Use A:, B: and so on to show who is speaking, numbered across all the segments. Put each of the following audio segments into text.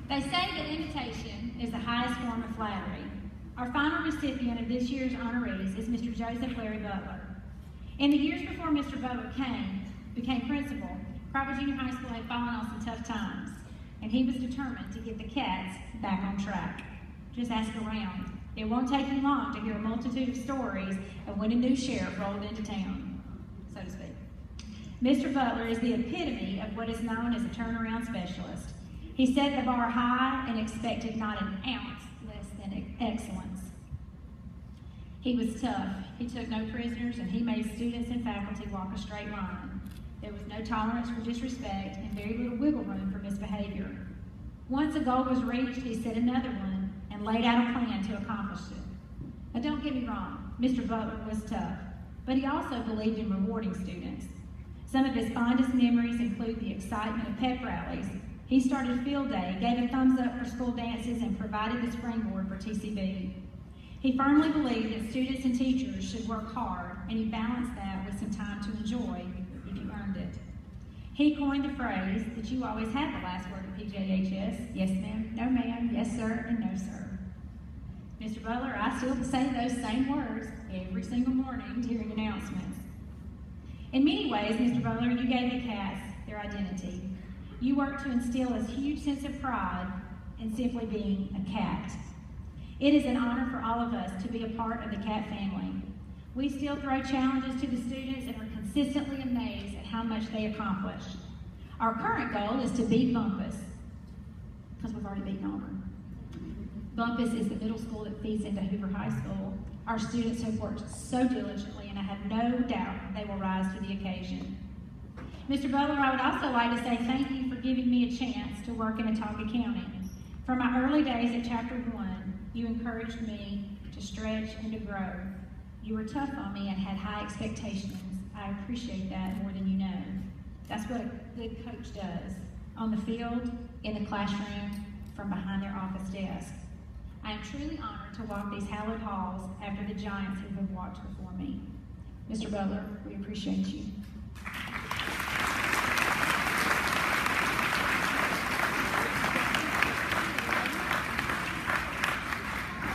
A: They say that imitation is the highest form of flattery. Our final recipient of this year's honorees is Mr. Joseph Larry Butler. In the years before Mr. Butler became principal, Private Junior High School had fallen on some tough times, and he was determined to get the Cats back on track. Just ask around. It won't take you long to hear a multitude of stories of when a new sheriff rolled into town, so to speak. Mr. Butler is the epitome of what is known as a turnaround specialist. He set the bar high and expected not an ounce less than excellence. He was tough. He took no prisoners, and he made students and faculty walk a straight line. There was no tolerance for disrespect and very little wiggle room for misbehavior. Once a goal was reached, he set another one and laid out a plan to accomplish it. Now don't get me wrong, Mr. Butler was tough, but he also believed in rewarding students. Some of his fondest memories include the excitement of pep rallies. He started field day, gave a thumbs up for school dances, and provided the springboard for TCB. He firmly believed that students and teachers should work hard, and he balanced that with some time to enjoy if you earned it. He coined the phrase that you always have the last word at PJHS, yes ma'am, no ma'am, yes sir, and no sir. Mr. Butler, I still say those same words every single morning during announcements. In many ways, Mr. Butler, you gave the Cats their identity. You worked to instill a huge sense of pride in simply being a Cat. It is an honor for all of us to be a part of the Cat family. We still throw challenges to the students and are consistently amazed at how much they accomplish. Our current goal is to beat Bumpus, because we've already beaten Auburn. Bumpus is the middle school that feeds into Hoover High School. Our students have worked so diligently, and I have no doubt they will rise to the occasion. Mr. Butler, I would also like to say thank you for giving me a chance to work in Watauga County. From my early days at Chapter 1, you encouraged me to stretch and to grow. You were tough on me and had high expectations. I appreciate that more than you know. That's what a good coach does, on the field, in the classroom, from behind their office desk. I am truly honored to walk these hallowed halls after the giants who have walked before me. Mr. Butler, we appreciate you.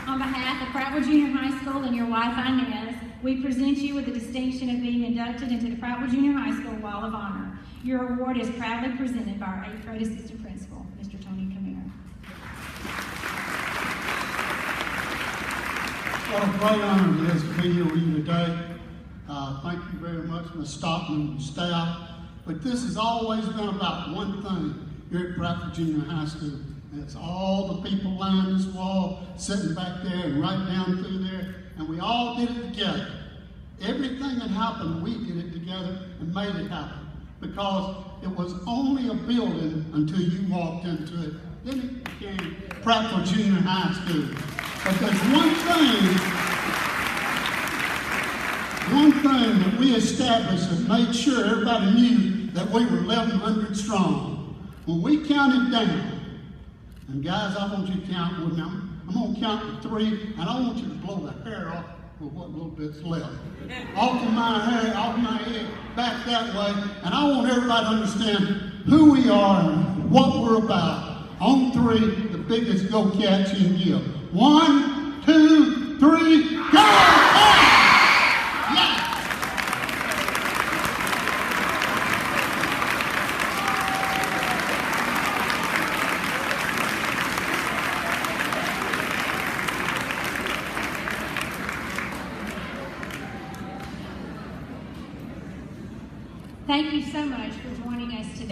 A: On behalf of Prattville Junior High School and your wife Inez, we present you with the distinction of being inducted into the Prattville Junior High School Wall of Honor. Your award is proudly presented by our 8th grade assistant principal, Mr. Tony Camara.
B: What a great honor it is to be here with you today. Thank you very much, Ms. Stockman and staff. But this has always been about one thing here at Prattville Junior High School. And it's all the people lining this wall, sitting back there and right down through there, and we all did it together. Everything that happened, we did it together and made it happen, because it was only a building until you walked into it. Then it became Prattville Junior High School. But there's one thing that we established that made sure everybody knew that we were 1,100 strong. When we counted down, and guys, I want you to count with me. I'm going to count to 3, and I want you to blow the hair off with what little bit's left. Off of my hair, off my head, back that way. And I want everybody to understand who we are and what we're about. On 3, the biggest go Cats you can give. 1, 2, 3, go! Yeah!
A: Thank you so much for joining us today.